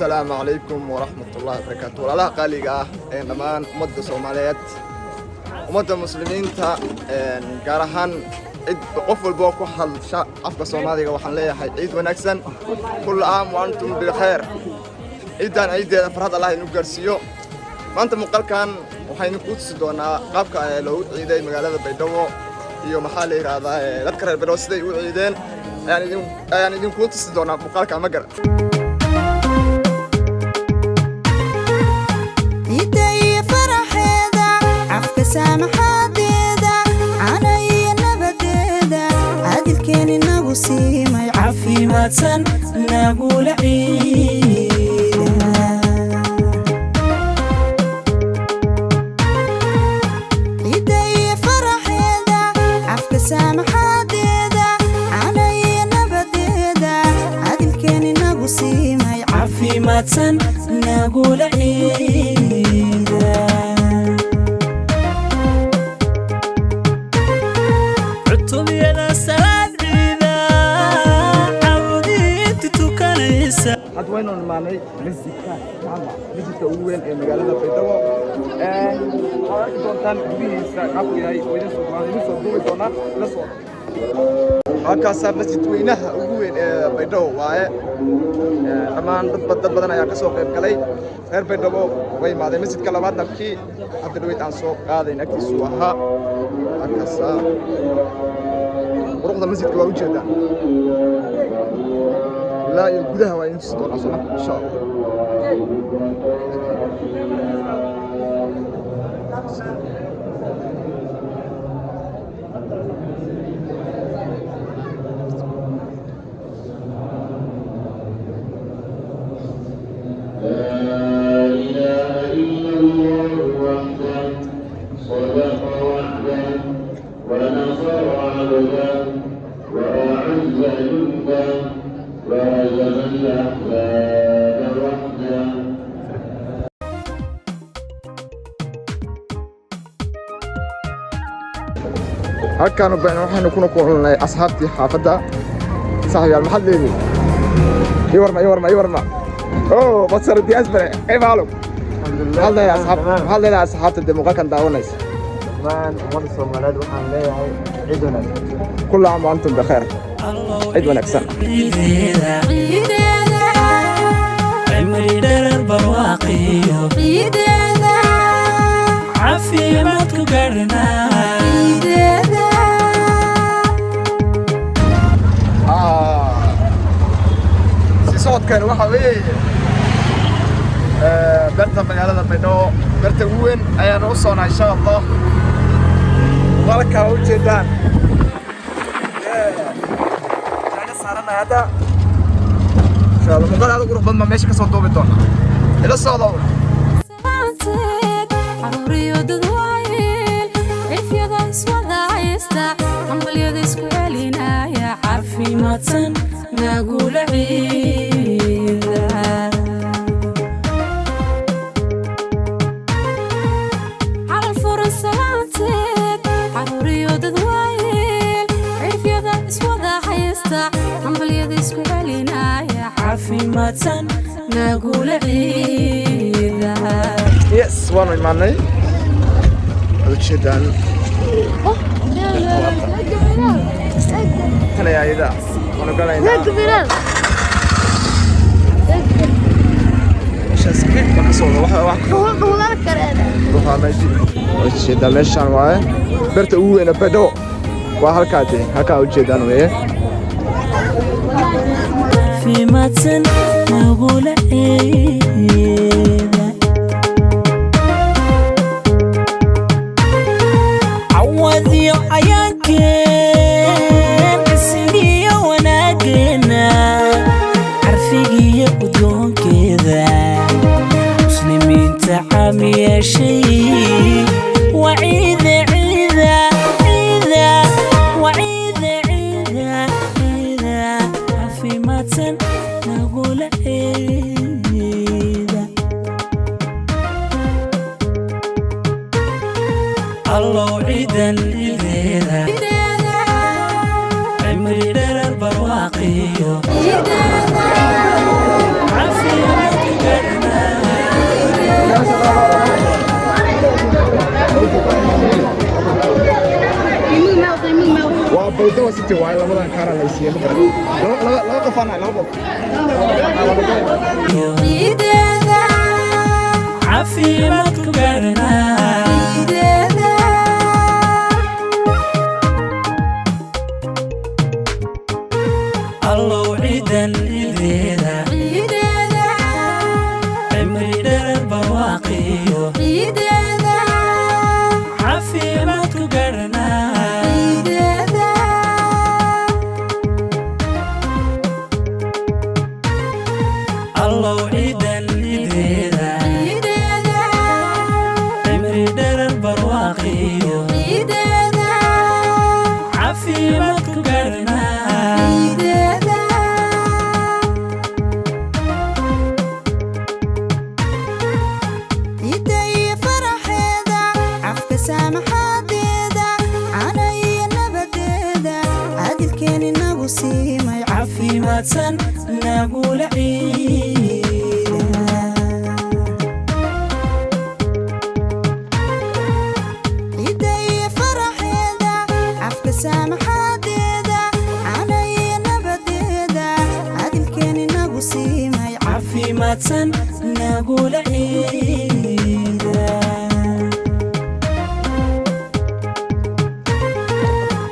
السلام عليكم ورحمة الله وبركاته. والله قاليقة دمان أمد الصوماليات أمد المسلمين تا قارهان عيد قفل بوكو حل عفق الصومالية وحن ليه عيد ونكسن كل عام وأنتم بخير. عيدان عيد فرحة الله نقرسيو ما أنت مقال كان وحين قدس دونا قابك لو عيدي مقالة بيدوو iyo maxaa la yiraahdaa dadka reer Berow siday u ciideen ayaan idin ku tusi doonaa muuqaalka ma garan ciiday faraxeeda afka saamaxadeeda anay nabadeeda adilkeeni nagu siimay caafimaadsan nagu la سامحاديدا عناي نبديدا عادل كان ناقو سيماي عافي ماتسن ناقول عيدا عدتم يا سلام عيدا عودي تتوكاليسا had waynu imaanay masjidka Jaamac masjidka ugu weyn ee magaalada Beedawo arki doontaan gudihiisa qabku yahay oo idin soo duubi doona la soo halkaas masjid weynaha ugu weyn ee Beedawo waaye dhamaan dad badan ayaa ka soo qayb galay reer Beedawo way imaadeen masjidka labaad nabkii Cabdilweyd aan soo qaaday agtiisu ahaa halkaas quruxda masjidka waa u jeedaa لا يقولها وين تسطون أصلا إن شاء الله. لا إله إلا الله وحده صدق وحده ونصر عبده وأعز جنده وهزم الأحزاب وحده. هكانوا بين وحنا كنا أصحابتي حافظة صاحبي المحل لي يورما أوه بصر دي أسبرة كيف حالك؟ الحمد لله. هلا يا أصحاب هلا يا أصحاب الدموقراطية كان داونيس. كمان أمد الصوماليات وحن ليه عيدنا كل عام وأنتم بخير. عيد ونكسن. عمري دار البواقي عيدنا عافية ما تقرنا عيدنا si socodkan waxa weeye barta magaalada Beedawo barta weyn ayaan u soonaa insha Allah walka u jeedaan ana saarana hada insha Allah magaalada qurux badan meesha ka soo doobi doona ila socdo ماتن نقول عيدا على الفرص سلامتك حروري ودد وايل عرف يدا اسودا حيستا عم باليد اسكو علينا يا عافي ماتن نقول عيدا yes one money الشيطان هنا يا إذا أنا قال إذا مش هسكت بحصل واحد والله كرهنا روح ماشي وش ده ماشان واي برت أوه أنا بدو وهالكاتي هكا وجه ده نويه في ماتن نقول عيدا عوضي عيانك يا شيء وعيد عيدا عيدا وعيد عيدا عيدا في ماتن نقول عيدا الله عيدا عيدا عمري دار البرواقي عافية فوتو ستي واي لبدان كارا لا يسيي لا قفانا لا قف ciideeda caafimaad ku garanaa ciideeda allow ciidan ciideeda ciideeda cimri dheer barwaaqiyo ciideeda caafimaad ku garanaa ciideeda allow ciidan ciideeda ciideeda cimri dheer barwaaqiyo ciideeda caafimaad ku garanaa ciideeda ciidda iyo faraxeeda cafka saamaxaadeeda cana iyo nabadeeda caadilkeen inagu siimay caafimaadsan nagula ciida ciidda iyo faraxeeda cafka saamaxaadeeda cana iyo nabadeeda caadilkeen inagu siimay caafimaadsan nagula ciida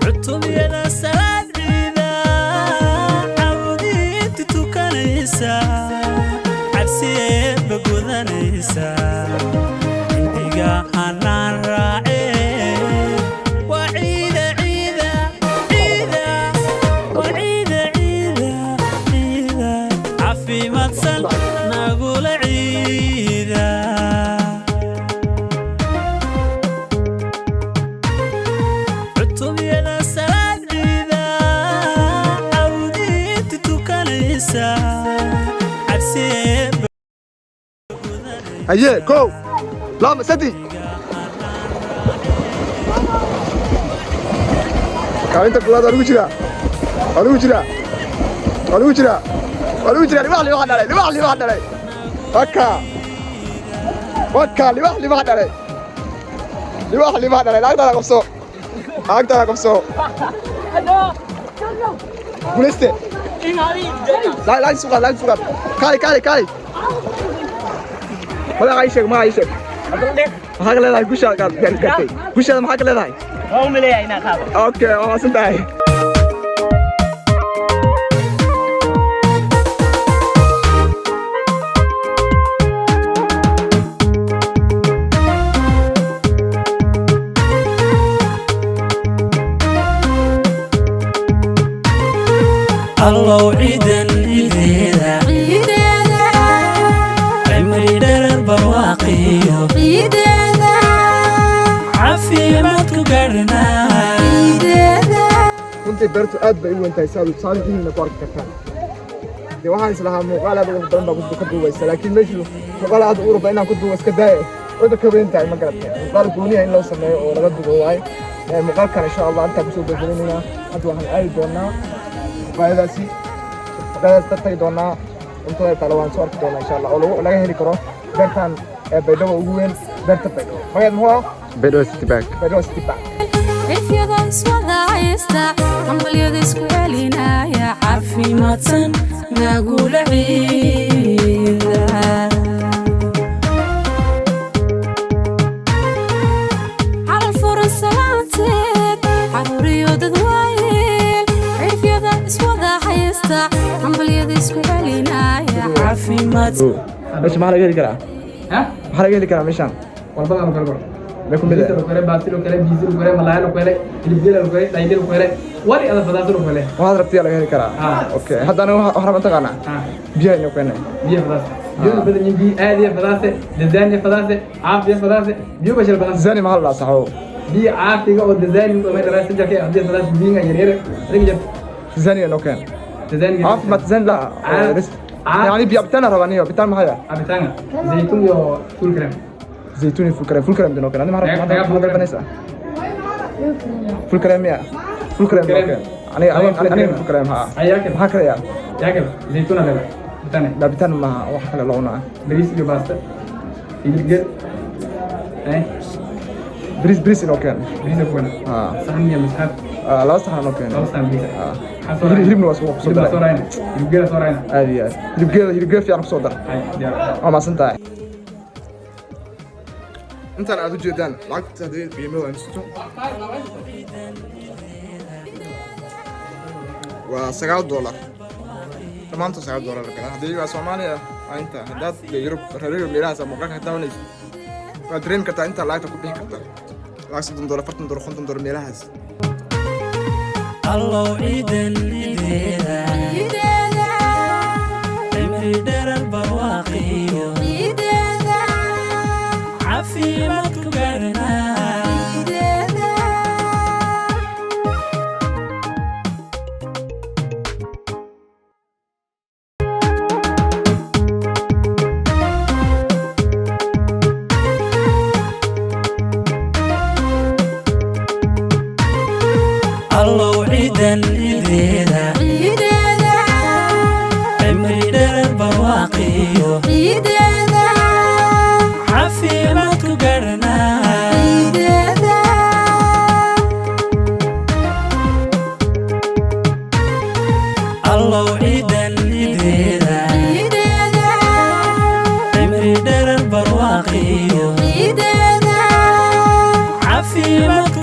cutubiyada salaad ciida cabudiinta tukanaysa cabsiyeedba gudanaysa indiga hanaan raace waa ciida ciida ciida waa ciida ciida ciida caafimaadsan nagula ciida cutubiyada salaad ciida cawdiinta tukanaysa cabsiyeedba هيا كو لا ستي كانت كلها أروح جرا لواحد علي وكا لواحد علي لا أقدر أقصو بوليستي لا يسوق كاري ما عايشك maxaa kale leedahay gusha ka gaartay gusha maxaa kale leedahay oo maleeyahay inaan qaado okay waa santahay allow ciidan ciideeda ciideeda cimri dheer barwaaqiyo ciideeda caafimaad ku garanaa ciideeda runtii beertu aad bay u weyntahay saalihiinna ku arki kartaan dee waxaan islahaa muuqaal aad ugu badan baa ka duubaysa laakiin meeshu muuqaal aad u urba inaan ku duuba iska daaya wada ka weyn tahay ma garatay muuqaal gooniya in loo sameeyo oo laga duubo waaye muuqaalkan insha allah intaa kusoo bedelinayna hadda waxaan aadi doonaa maqaayadaas tagi doonaa cuntada kale waan soo arki doonaa insha allah oo laga heli karo beertan baydhabo ugu weyn beerta baydhabo magaceed muxuu ah baydhabo city bank cifyada iswada haysta hambalyada isku celinaya caafimaadsan nagula ciida calal furan salaanteed caruuriyo dad waayeel cifyada iswada haysta hambalyada isku celinaya caafimaad meesha maxaa laga heli karaa ha maxaa laga heli karaa meeshaan walbada aan kala goro ma ku mid midda kale baasilo kale biisil kale malaaylo kale hilibgela kale daydel kale wali ada fadaasilo kale waxaad rabtiya laga heli karaa okay haddana wax rabaan taqaanaa ha biyaha inoo keenay biyo fadaas biyo badan yihiin biyo aad iyo fadaase design fadaase caafiya fadaase biyo bashal fadaase zani maxaa la saxo biyo caafiga oo design oo meel raas jake hadii fadaas biyo yar adiga jab zani inoo keen design عارف زين لا يعني بيابتنا روانية بيتان معايا abitanga zaytun iyo full cream زيتوني فول كريم دينو كان أنا ما أعرف ما بنسى فول كريم يا فول كريم أنا فول كريم ها ayaake ما كريا yaake zaytun ada bitane لا بيتان ما واحد كلا لونه beris iyo pasta hilibgel بريس إنه كان beris iyo kuna ها sahan iyo masxab laba saxan oo keenay laba saxan biisa hilibna waa soo hilib soorayna hilibgeeda soorayna aad iyo aad hilibgeeda fiican ku soo dar waa maasan tahay intaan aad u jeedaan lacagta hadii qiimaha insto waa $9 maanta $9 kala hadii waa Soomaaliya inta hadaad Yurub reer meelahaas ama marka daawanayso waa dream karta inta lacagta ku bixi karta lacag $60 $40 $50 meelahaas allow ciidan ideeda cimri dherer barwaaqiyo caafimaad ku gaarnaa allow ciidan ideeda cimri dherer barwaaqiyo caafimaad ku gaarnaa allow ciidan ideeda cimri dherer barwaaqiyo caafimaad